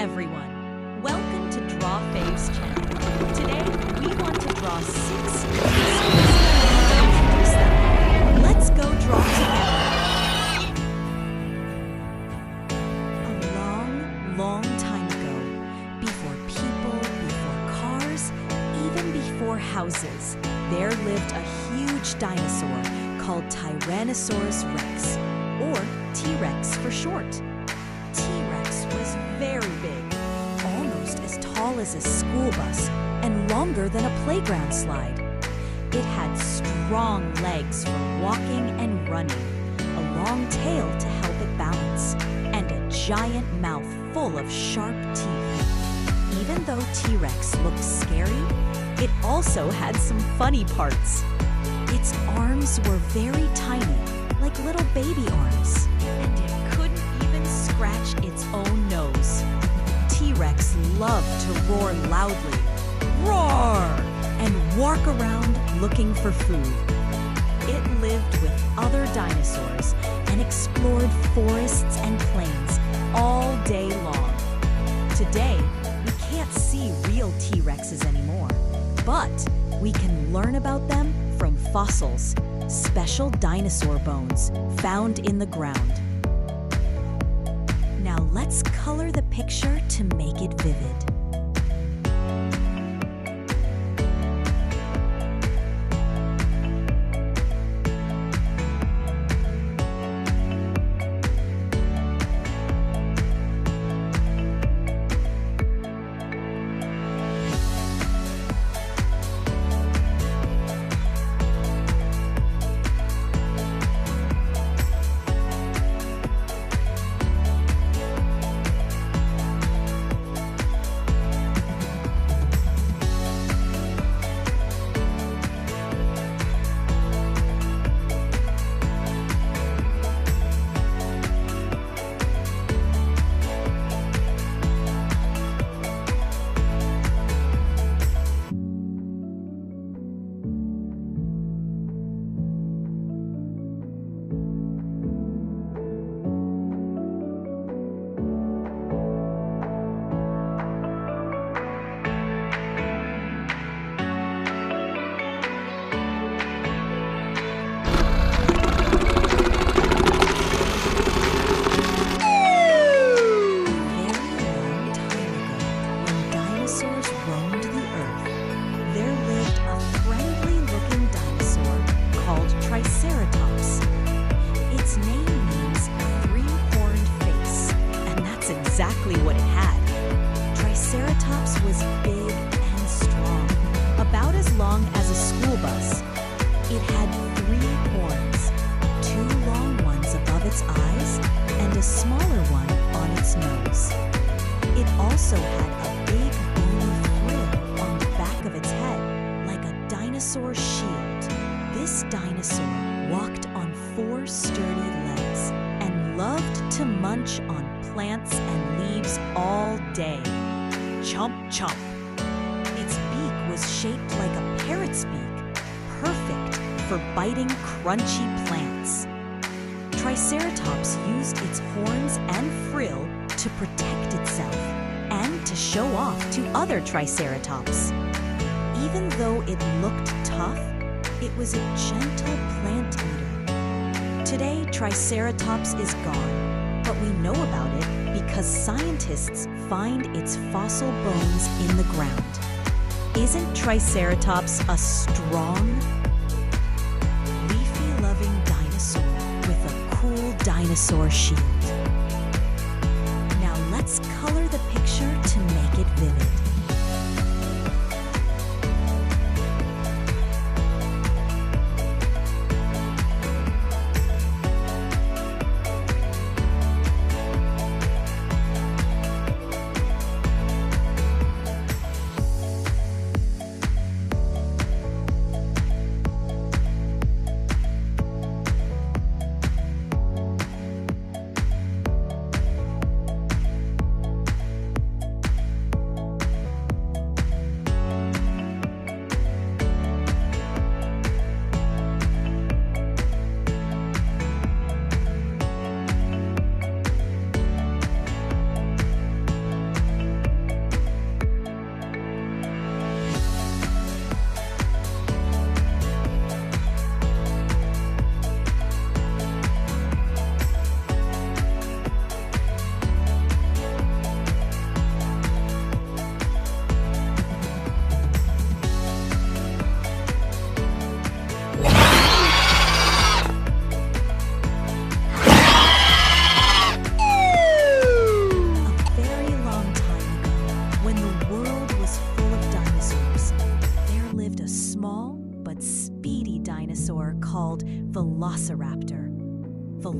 everyone. Welcome to Draw Fave's channel. Today, we want to draw 6 dinosaurs and introduce them. Let's go draw together. A long, long time ago, before people, before cars, even before houses, there lived a huge dinosaur called Tyrannosaurus Rex, or T-Rex for short. T-Rex was very big, almost as tall as a school bus and longer than a playground slide. It had strong legs for walking and running, a long tail to help it balance, and a giant mouth full of sharp teeth. Even though T-Rex looked scary, it also had some funny parts. Its arms were very tiny, like little baby arms, and it couldn't even scratch its own nose. T-Rex loved to roar loudly, roar, and walk around looking for food. It lived with other dinosaurs and explored forests and plains all day long. Today, we can't see real T-Rexes anymore, but we can learn about them from fossils, special dinosaur bones found in the ground. Now let's color the picture to make it vivid. Triceratops. Its name means three-horned face, and that's exactly what it had. Triceratops was big and strong, about as long as a school bus. It had 3 horns, 2 long ones above its eyes and a smaller one on its nose. It also had a big bony frill on the back of its head, like a dinosaur shield. This dinosaur walked on 4 sturdy legs and loved to munch on plants and leaves all day. Chomp, chomp. Its beak was shaped like a parrot's beak, perfect for biting crunchy plants. Triceratops used its horns and frill to protect itself and to show off to other Triceratops. Even though it looked tough, it was a gentle plant eater. Today, Triceratops is gone, but we know about it because scientists find its fossil bones in the ground. Isn't Triceratops a strong, leafy-loving dinosaur with a cool dinosaur shield? Now let's color the picture to make it vivid.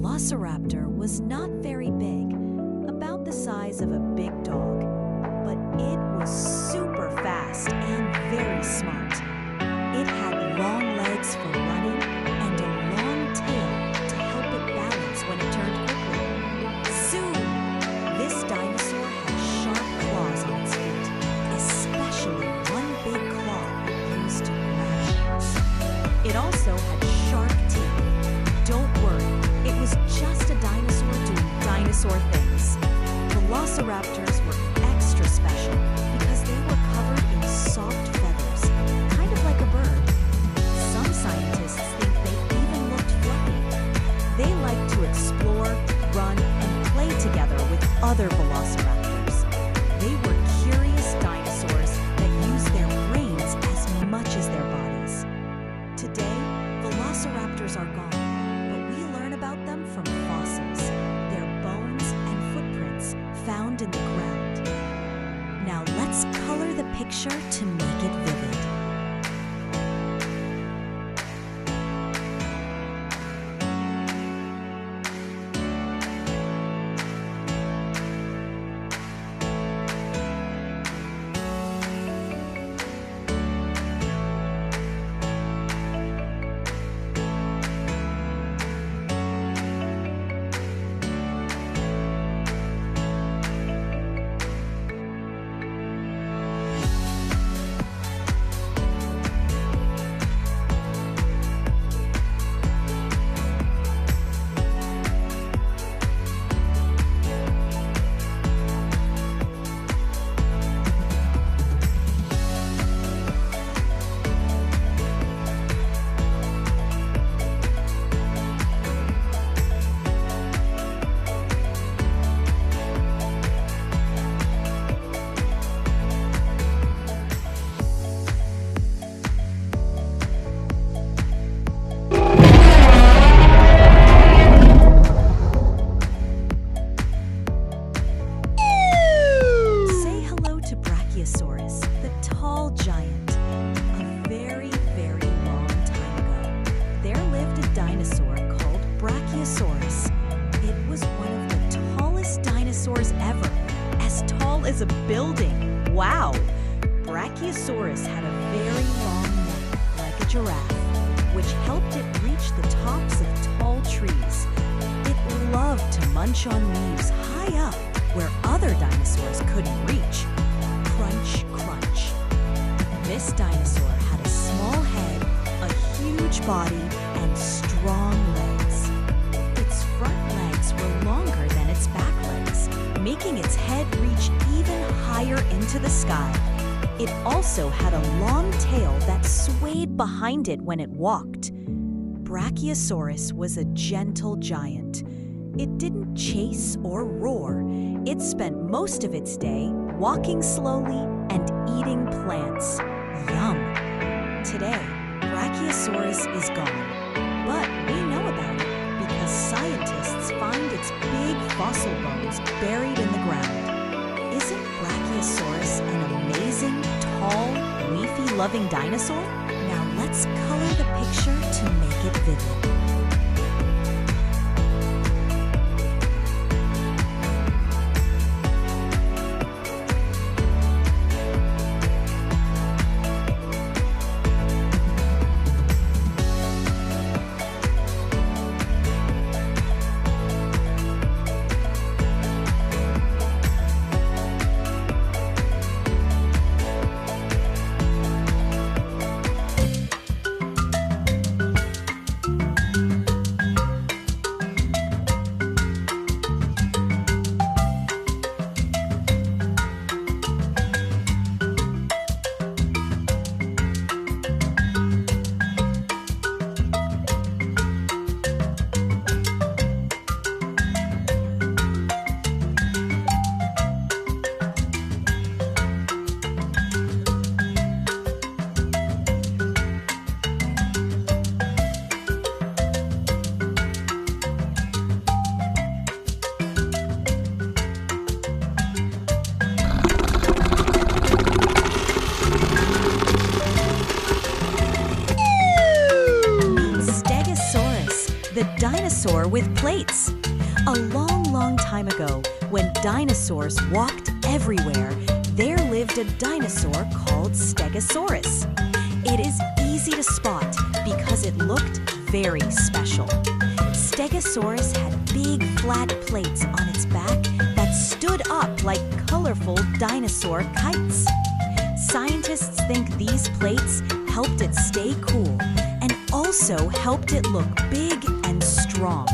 Velociraptor was not very big, about the size of a big dog, but it was super fast and very smart. It had long legs for running and a long tail to help it balance when it turned quickly. Zoom! This dinosaur had sharp claws on its feet, especially one big claw it used to grab. It also had sharp teeth. Don't worry, it was just a dinosaur doing dinosaur things. Velociraptors were extra special because they were covered in soft feathers, kind of like a bird. Some scientists think they even looked fluffy. They like to explore, run, and play together with other velociraptors. They were curious dinosaurs that use their brains as much as their bodies. Today, velociraptors are gone, but we learn about them from fossils, their bones and footprints found in the ground. Now let's color the picture to make it vivid. Brachiosaurus, the tall giant. A very, very long time ago, there lived a dinosaur called Brachiosaurus. It was one of the tallest dinosaurs ever, as tall as a building. Wow! Brachiosaurus had a very long neck, like a giraffe, which helped it reach the tops of tall trees. It loved to munch on leaves high up where other dinosaurs couldn't reach. Crunch, crunch. This dinosaur had a small head, a huge body, and strong legs. Its front legs were longer than its back legs, making its head reach even higher into the sky. It also had a long tail that swayed behind it when it walked. Brachiosaurus was a gentle giant. It didn't chase or roar. It spent most of its day walking slowly and eating plants. Yum! Today, Brachiosaurus is gone, but we know about it because scientists find its big fossil bones buried in the ground. Isn't Brachiosaurus an amazing, tall, leafy-loving dinosaur? Now let's color the picture to make it vivid. dinosaur with plates. A long, long time ago, when dinosaurs walked everywhere, there lived a dinosaur called Stegosaurus. It is easy to spot because it looked very special. Stegosaurus had big flat plates on its back that stood up like colorful dinosaur kites. Scientists think these plates helped it stay cool and also helped it look big and strong.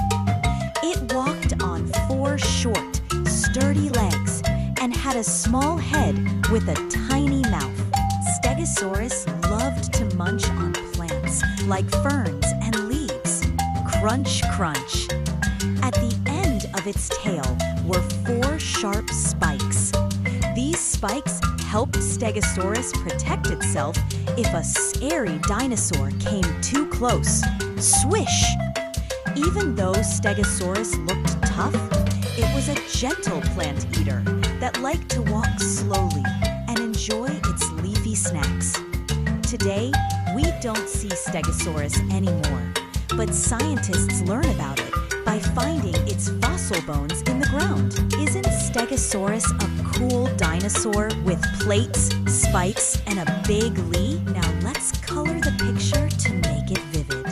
It walked on 4 short, sturdy legs and had a small head with a tiny mouth. Stegosaurus loved to munch on plants like ferns and leaves. Crunch, crunch. At the end of its tail were 4 sharp spikes. These spikes helped Stegosaurus protect itself if a scary dinosaur came too close. Swish! Even though Stegosaurus looked tough, it was a gentle plant eater that liked to walk slowly and enjoy its leafy snacks. Today, we don't see Stegosaurus anymore, but scientists learn about it by finding its fossil bones in the ground. Isn't Stegosaurus a cool dinosaur with plates, spikes, and a big lee? Now let's color the picture to make it vivid.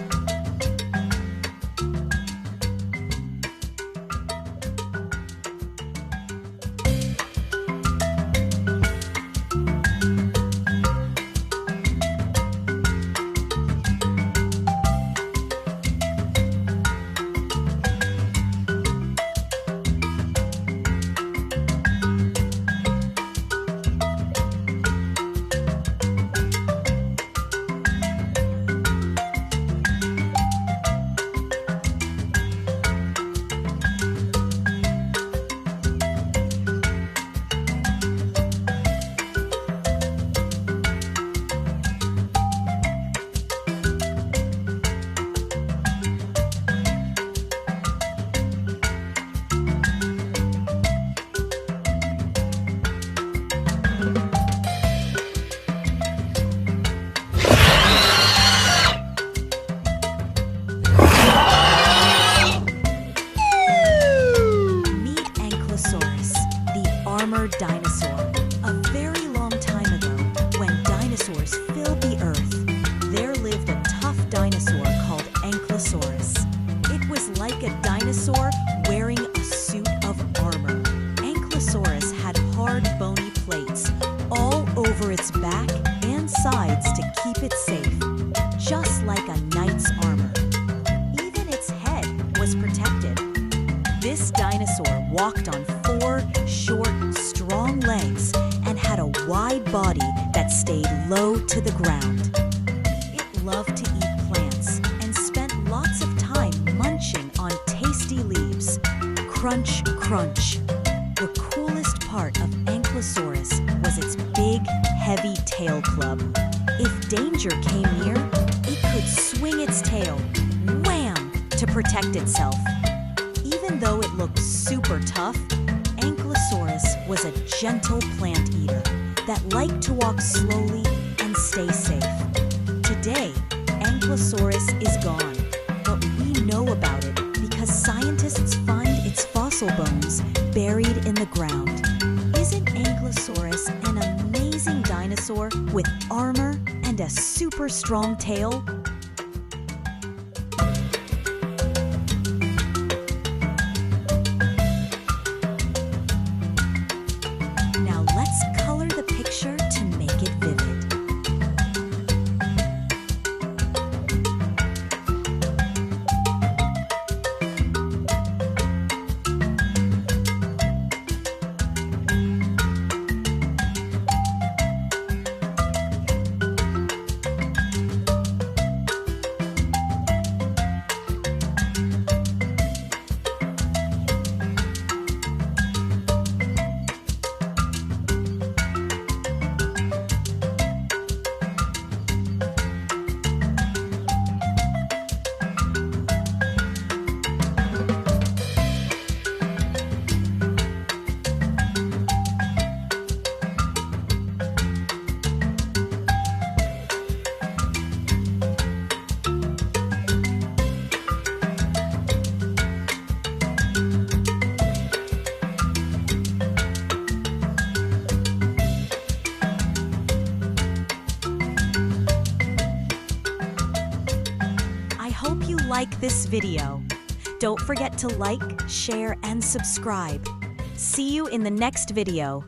Dinosaur. A very long time ago, when dinosaurs filled the earth, there lived a tough dinosaur called Ankylosaurus. It was like a dinosaur wearing a suit of armor. Ankylosaurus had hard, bony plates all over its back and sides to keep it safe, just like a knight's armor. Even its head was protected. This dinosaur walked on 4 short, strong legs and had a wide body that stayed low to the ground. It loved to eat plants and spent lots of time munching on tasty leaves. Crunch, crunch. The coolest part of Ankylosaurus was its big, heavy tail club. If danger came near, it could swing its tail, wham, to protect itself. Even though it looked super tough, Ankylosaurus was a gentle plant eater that liked to walk slowly and stay safe. Today, Ankylosaurus is gone, but we know about it because scientists find its fossil bones buried in the ground. Isn't Ankylosaurus an amazing dinosaur with armor and a super strong tail? Now let's color the picture to make it vivid. like this video. Don't forget to like, share, and subscribe. See you in the next video.